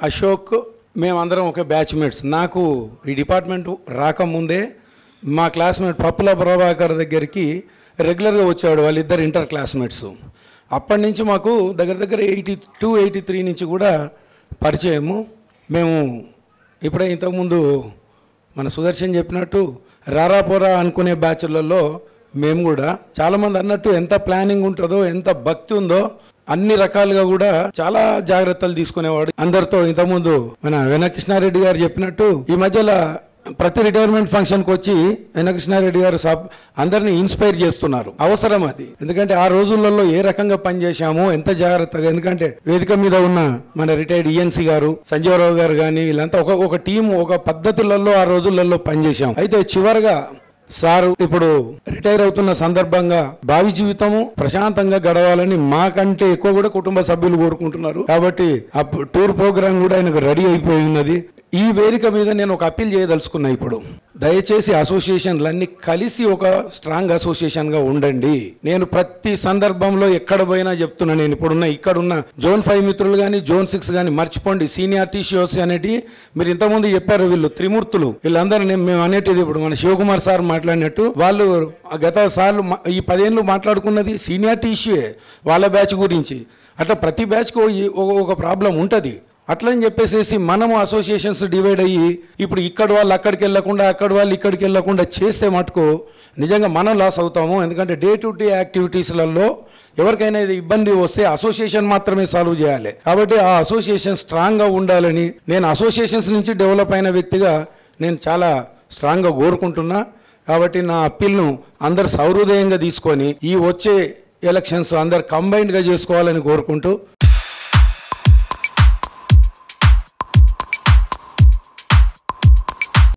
అశోక్ మేమందరం ఒక బ్యాచ్మేట్స్. నాకు ఈ డిపార్ట్మెంట్ రాకముందే మా క్లాస్మేట్ పప్పుల ప్రభాకర్ దగ్గరికి రెగ్యులర్గా వచ్చాడు. వాళ్ళిద్దరు ఇంటర్ క్లాస్మేట్స్. అప్పటి నుంచి మాకు దగ్గర 82, 83 నుంచి కూడా పరిచయము. మేము ఇప్పుడే ఇంతకుముందు మన సుదర్శన్ చెప్పినట్టు రారాపోరా అనుకునే బ్యాచ్లలో మేము కూడా చాలామంది అన్నట్టు ఎంత ప్లానింగ్ ఉంటుందో, ఎంత భక్తి ఉందో అన్ని రకాలుగా కూడా చాలా జాగ్రత్తలు తీసుకునేవాడు అందరితో. ఇంతకుముందు మన వెనకృష్ణారెడ్డి గారు చెప్పినట్టు ఈ మధ్యలో ప్రతి రిటైర్మెంట్ ఫంక్షన్కి వచ్చి వెనకృష్ణారెడ్డి గారు అందరినీ ఇన్స్పైర్ చేస్తున్నారు. అవసరం అది. ఎందుకంటే ఆ రోజులలో ఏ రకంగా పనిచేశామో ఎంత జాగ్రత్తగా, ఎందుకంటే వేదిక మీద ఉన్న మన రిటైర్డ్ ఈఎన్సీ గారు, సంజీవరావు గారు కానీ వీళ్ళంతా ఒక టీం, ఒక పద్ధతులలో ఆ రోజులలో పనిచేశాం. అయితే చివరిగా సారు ఇప్పుడు రిటైర్ అవుతున్న సందర్భంగా భావి జీవితము ప్రశాంతంగా గడవాలని మాకంటే ఎక్కువ కూడా కుటుంబ సభ్యులు కోరుకుంటున్నారు. కాబట్టి ఆ టూర్ ప్రోగ్రామ్ కూడా ఆయనకు రెడీ అయిపోయి ఉన్నది. ఈ వేదిక మీద నేను ఒక అప్పీల్ చేయదలుచుకున్నా. ఇప్పుడు దయచేసి అసోసియేషన్లన్నీ కలిసి ఒక స్ట్రాంగ్ అసోసియేషన్గా ఉండండి. నేను ప్రతి సందర్భంలో ఎక్కడ పోయినా చెప్తున్నా. నేను ఇక్కడున్న జోన్ 5 మిత్రులు కానీ జోన్ 6 కానీ మర్చిపోండి. సీనియారిటీ షోస్ అనేటి మీరు ఇంతకుముందు చెప్పారు. వీళ్ళు త్రిమూర్తులు, వీళ్ళందరూ మేము అనేటిది ఇప్పుడు మన శివకుమార్ సార్ మాట్లాడినట్టు వాళ్ళు గత సార్లు ఈ 10 ఏళ్ళు మాట్లాడుకున్నది సీనియారిటీ ఇష్యూయే, వాళ్ళ బ్యాచ్ గురించి. అట్లా ప్రతి బ్యాచ్కి ఒక ప్రాబ్లం ఉంటుంది. అట్లని చెప్పేసి మనము అసోసియేషన్స్ డివైడ్ అయ్యి ఇప్పుడు ఇక్కడ వాళ్ళు అక్కడికి వెళ్ళకుండా, అక్కడ వాళ్ళు ఇక్కడికి వెళ్ళకుండా చేస్తే మటుకు నిజంగా మనం లాస్ అవుతాము. ఎందుకంటే డే టు డే యాక్టివిటీస్లలో ఎవరికైనా ఇది ఇబ్బంది వస్తే అసోసియేషన్ మాత్రమే సాల్వ్ చేయాలి. కాబట్టి ఆ అసోసియేషన్ స్ట్రాంగ్గా ఉండాలని నేను అసోసియేషన్స్ నుంచి డెవలప్ అయిన వ్యక్తిగా నేను చాలా స్ట్రాంగ్గా కోరుకుంటున్నా. కాబట్టి నా అప్పీల్ను అందరు సహృదయంగా తీసుకొని ఈ వచ్చే ఎలక్షన్స్ అందరు కంబైన్డ్గా చేసుకోవాలని కోరుకుంటూ